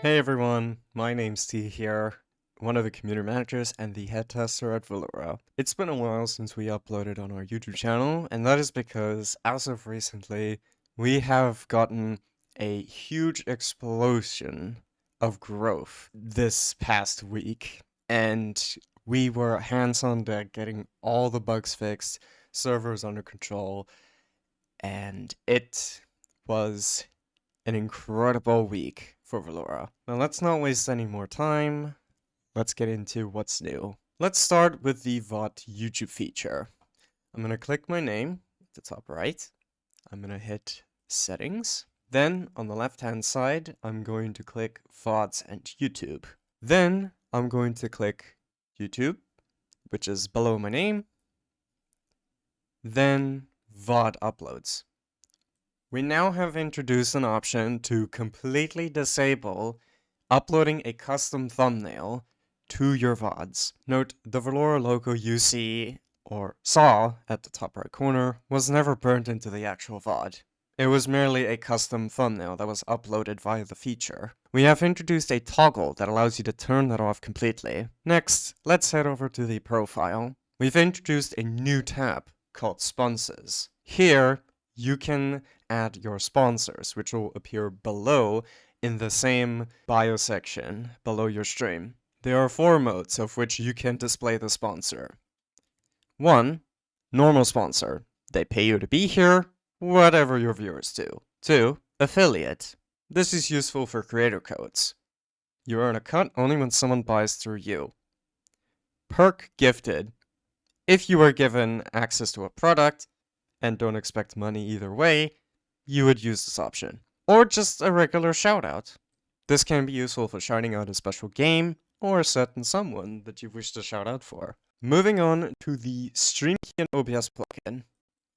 Hey everyone, MyNamesTee here, one of the community managers and the head tester at Velora. It's been a while since we uploaded on our YouTube channel, and that is because, as of recently, we have gotten a huge explosion of growth this past week, and we were hands on deck getting all the bugs fixed, servers under control, and it was an incredible week for Velora. Now let's not waste any more time. Let's get into what's new. Let's start with the VOD YouTube feature. I'm going to click my name at the top right. I'm going to hit settings. Then on the left hand side, I'm going to click VODs and YouTube. Then I'm going to click YouTube, which is below my name. Then VOD uploads. We now have introduced an option to completely disable uploading a custom thumbnail to your VODs. Note, the Velora logo you see or saw at the top right corner was never burned into the actual VOD. It was merely a custom thumbnail that was uploaded via the feature. We have introduced a toggle that allows you to turn that off completely. Next, let's head over to the profile. We've introduced a new tab called Sponsors. Here, you can add your sponsors, which will appear below in the same bio section below your stream. There are 4 modes of which you can display the sponsor. 1. Normal sponsor. They pay you to be here, whatever your viewers do. 2. Affiliate. This is useful for creator codes. You earn a cut only when someone buys through you. Perk gifted. If you are given access to a product and don't expect money either way, you would use this option. Or just a regular shoutout. This can be useful for shouting out a special game or a certain someone that you wish to shout out for. Moving on to the Stream Key and OBS plugin.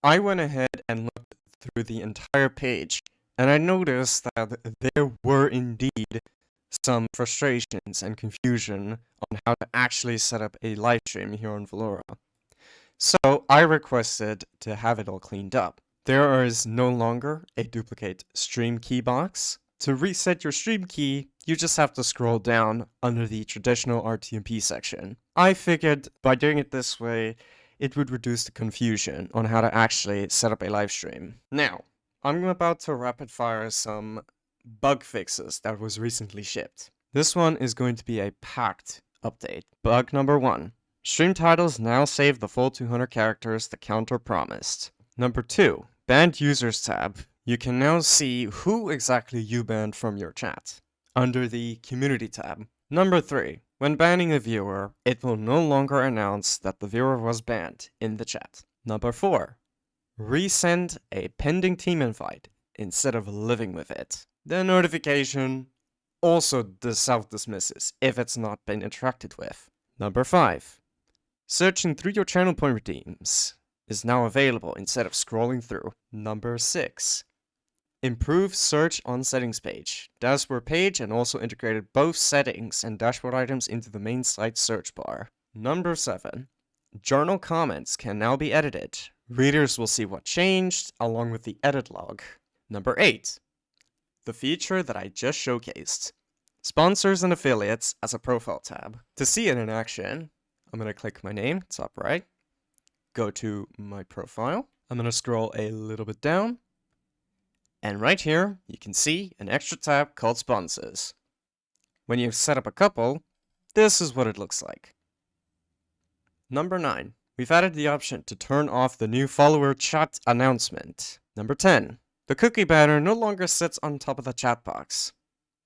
I went ahead and looked through the entire page, and I noticed that there were indeed some frustrations and confusion on how to actually set up a live stream here on Velora. So I requested to have it all cleaned up. There is no longer a duplicate stream key box. To reset your stream key, you just have to scroll down under the traditional RTMP section. I figured by doing it this way, it would reduce the confusion on how to actually set up a live stream. Now, I'm about to rapid fire some bug fixes that was recently shipped. This one is going to be a packed update. Bug number 1. Stream titles now save the full 200 characters the counter promised. Number 2. Banned Users tab. You can now see who exactly you banned from your chat under the Community tab. Number 3. When banning a viewer, it will no longer announce that the viewer was banned in the chat. Number 4. Resend a pending team invite instead of living with it. The notification also self-dismisses if it's not been interacted with. Number 5. Searching through your channel point redeems is now available instead of scrolling through. Number 6. Improve search on settings page. Dashboard page and also integrated both settings and dashboard items into the main site search bar. Number 7. Journal comments can now be edited. Readers will see what changed along with the edit log. Number 8. The feature that I just showcased. Sponsors and affiliates as a profile tab. To see it in action, I'm going to click my name, top right, go to my profile. I'm going to scroll a little bit down. And right here, you can see an extra tab called Sponsors. When you've set up a couple, this is what it looks like. Number 9. We've added the option to turn off the new follower chat announcement. Number 10. The cookie banner no longer sits on top of the chat box,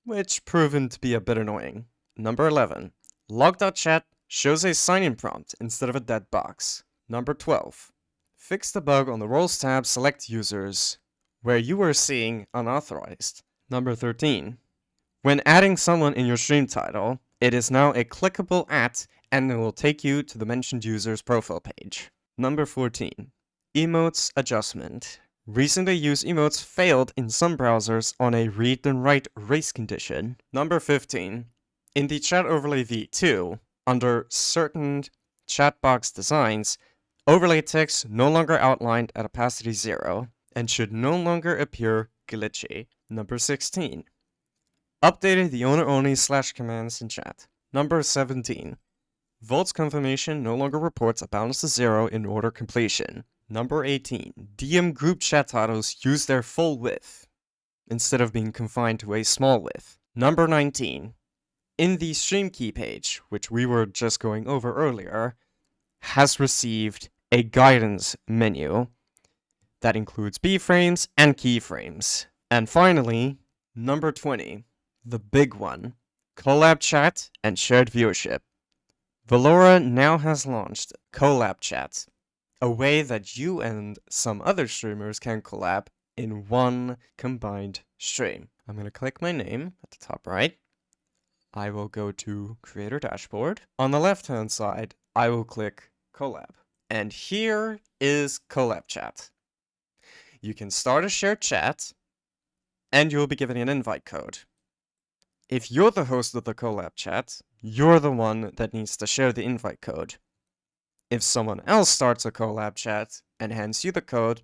which proven to be a bit annoying. Number 11. Log.chat shows a sign-in prompt instead of a dead box. Number 12. Fix the bug on the Roles tab Select Users, where you were seeing unauthorized. Number 13. When adding someone in your stream title, it is now a clickable at and it will take you to the mentioned user's profile page. Number 14. Emotes adjustment. Recently used emotes failed in some browsers on a read and write race condition. Number 15. In the chat overlay v2, under certain chat box designs, overlay text no longer outlined at opacity 0 and should no longer appear glitchy. Number 16. Updated the owner-only / commands in chat. Number 17. Vault's confirmation no longer reports a balance to 0 in order completion. Number 18. DM group chat titles use their full width, instead of being confined to a small width. Number 19. In the stream key page, which we were just going over earlier, has received a guidance menu that includes B-frames and keyframes. And finally, number 20, the big one, collab chat and shared viewership. Velora now has launched collab chat, a way that you and some other streamers can collab in one combined stream. I'm going to click my name at the top right. I will go to Creator Dashboard. On the left-hand side, I will click Collab. And here is Collab Chat. You can start a shared chat, and you'll be given an invite code. If you're the host of the Collab Chat, you're the one that needs to share the invite code. If someone else starts a Collab Chat and hands you the code,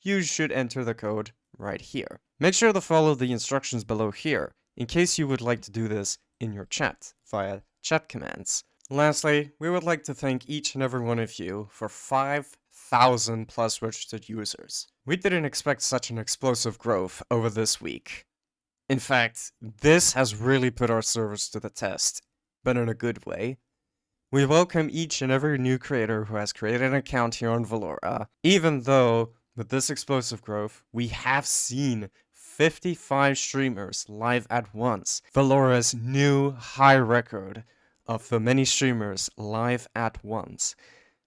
you should enter the code right here. Make sure to follow the instructions below here, in case you would like to do this in your chat via chat commands. Lastly, we would like to thank each and every one of you for 5,000 plus registered users. We didn't expect such an explosive growth over this week. In fact, this has really put our servers to the test, but in a good way. We welcome each and every new creator who has created an account here on Velora, even though with this explosive growth, we have seen 55 streamers live at once. Velora's new high record of the many streamers live at once.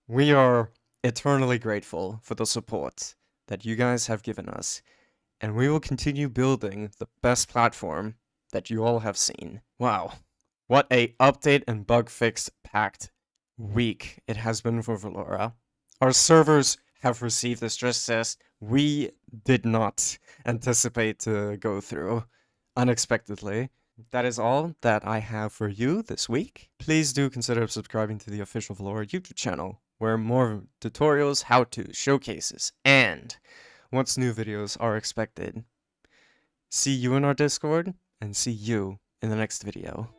We are eternally grateful for the support that you guys have given us, and we will continue building the best platform that you all have seen. Wow, what a update and bug fix packed week it has been for Velora. Our servers have received a stress test we did not anticipate to go through unexpectedly. That is all that I have for you this week. Please do consider subscribing to the official Velora YouTube channel, where more tutorials, how-tos, showcases, and once new videos are expected. See you in our Discord, and see you in the next video.